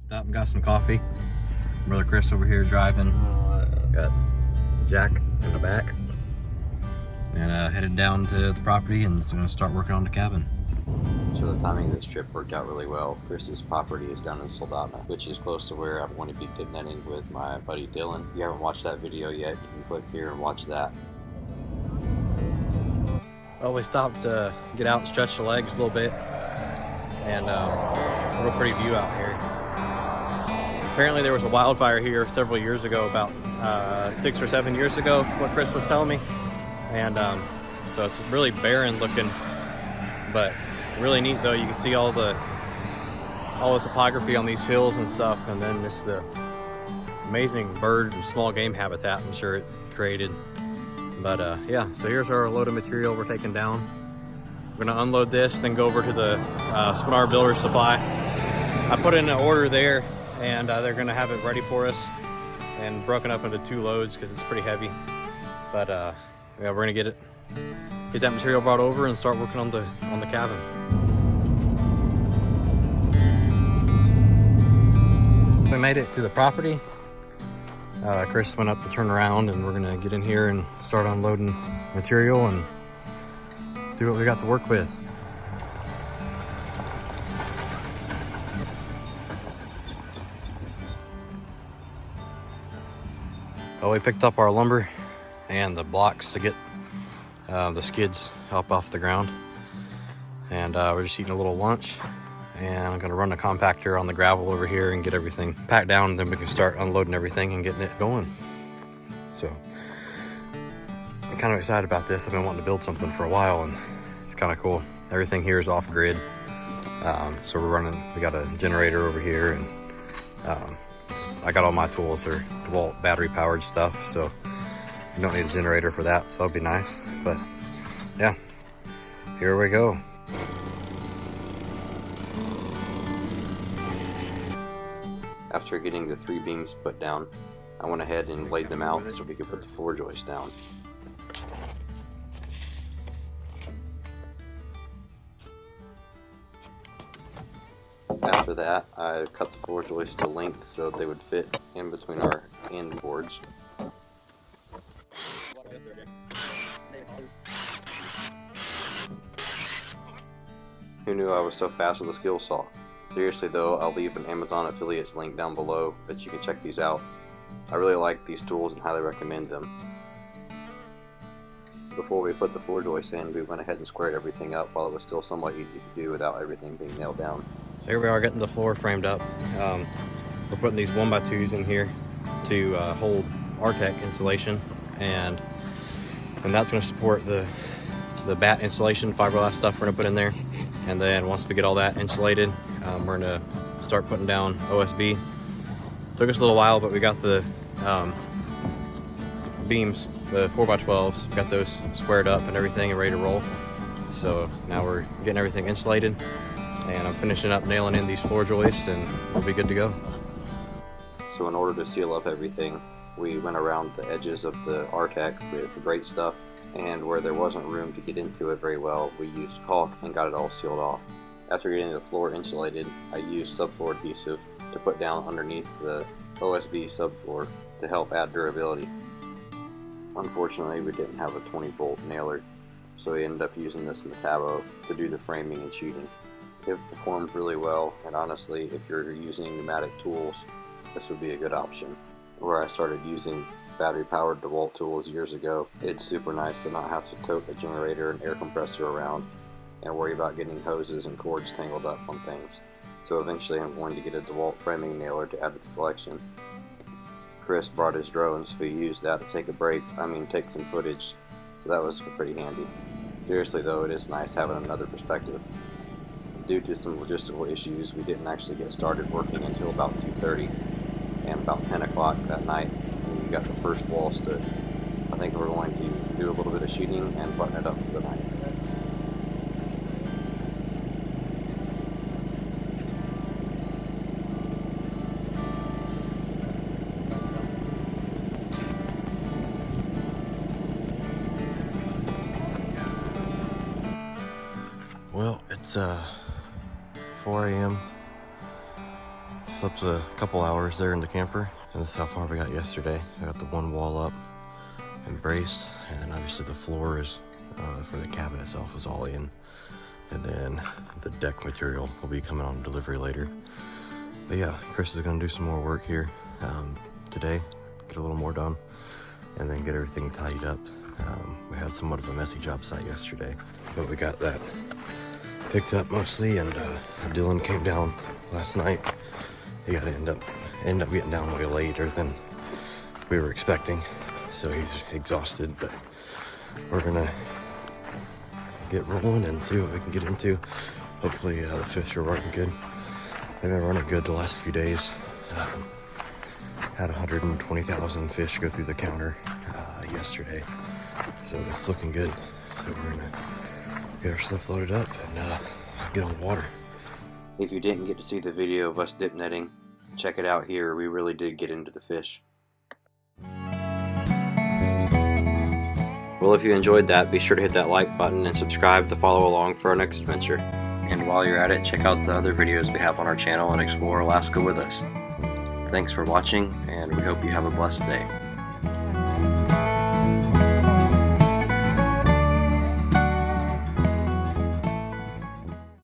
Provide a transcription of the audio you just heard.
Stopped and got some coffee. Brother Chris over here driving. Got Jack in the back. And headed down to the property and gonna start working on the cabin. So the timing of this trip worked out really well. Chris's property is down in Soldotna, which is close to where I'm going to be picnicking with my buddy Dylan. If you haven't watched that video yet, you can click here and watch that. Well, we stopped to get out and stretch the legs a little bit. And real pretty view out here. Apparently there was a wildfire here several years ago, about 6 or 7 years ago, what Chris was telling me. And so it's really barren looking, but really neat though. You can see all the topography on these hills and stuff, and then just the amazing bird and small game habitat I'm sure it created. But yeah, so here's our load of material we're taking down. We're gonna unload this, then go over to the Spinar Builder Supply. I put in an order there, and they're gonna have it ready for us and broken up into 2 loads because it's pretty heavy. But yeah, we're gonna get that material brought over and start working on the cabin. We made it to the property. Chris went up to turn around, and we're gonna get in here and start unloading material and see what we got to work with. Well, we picked up our lumber and the blocks to get the skids up off the ground, and we're just eating a little lunch, and I'm gonna run a compactor on the gravel over here and get everything packed down, and then we can start unloading everything and getting it going. So I'm kind of excited about this. I've been wanting to build something for a while, and it's kind of cool. Everything here is off grid, so we got a generator over here, and I got all my tools are Dewalt battery powered stuff, so you don't need a generator for that, so that'll be nice. But yeah, here we go. After getting the 3 beams put down, I went ahead and laid them out so we could put the floor joist down. After that, I cut the floor joists to length so they would fit in between our end boards. Who knew I was so fast with a skill saw? Seriously though, I'll leave an Amazon affiliates link down below that you can check these out. I really like these tools and highly recommend them. Before we put the floor joists in, we went ahead and squared everything up while it was still somewhat easy to do without everything being nailed down. So here we are getting the floor framed up. We're putting these 1x2s in here to hold Artec insulation, and that's going to support the bat insulation, fiberglass stuff we're going to put in there. And then once we get all that insulated, we're going to start putting down OSB. Took us a little while, but we got the beams, the 4x12s, got those squared up and everything and ready to roll. So now we're getting everything insulated, and I'm finishing up nailing in these floor joists, and we'll be good to go. So in order to seal up everything, we went around the edges of the Artec with the great stuff, and where there wasn't room to get into it very well, we used caulk and got it all sealed off. After getting the floor insulated, I used subfloor adhesive to put down underneath the OSB subfloor to help add durability. Unfortunately, we didn't have a 20-volt nailer, so we ended up using this Metabo to do the framing and sheeting. It performed really well, and honestly, if you're using pneumatic tools, this would be a good option. Where I started using battery-powered Dewalt tools years ago, it's super nice to not have to tote a generator and air compressor around and worry about getting hoses and cords tangled up on things. So eventually I'm going to get a Dewalt framing nailer to add to the collection. Chris brought his drone, so he used that to take some footage, so that was pretty handy. Seriously though, it is nice having another perspective. Due to some logistical issues, we didn't actually get started working until about 2:30, and about 10 o'clock that night, we got the first wall stood. I think we're going to do a little bit of sheeting and button it up for the night. Well, it's 4 a.m. Slept a couple hours there in the camper, and this is how far we got yesterday. I got the one wall up and braced, and obviously the floor is for the cabin itself is all in, and then the deck material will be coming on delivery later. But yeah, Chris is going to do some more work here today, get a little more done, and then get everything tidied up. We had somewhat of a messy job site yesterday, but we got that picked up mostly, and Dylan came down last night. He got to end up getting down way later than we were expecting, so he's exhausted, but we're gonna get rolling and see what we can get into. Hopefully the fish are running good. They've been running good the last few days. Had 120,000 fish go through the counter yesterday, so it's looking good. So we're gonna get our stuff loaded up and get on the water. If you didn't get to see the video of us dip netting, check it out here. We really did get into the fish. Well, if you enjoyed that, be sure to hit that like button and subscribe to follow along for our next adventure. And while you're at it, check out the other videos we have on our channel and explore Alaska with us. Thanks for watching, and we hope you have a blessed day.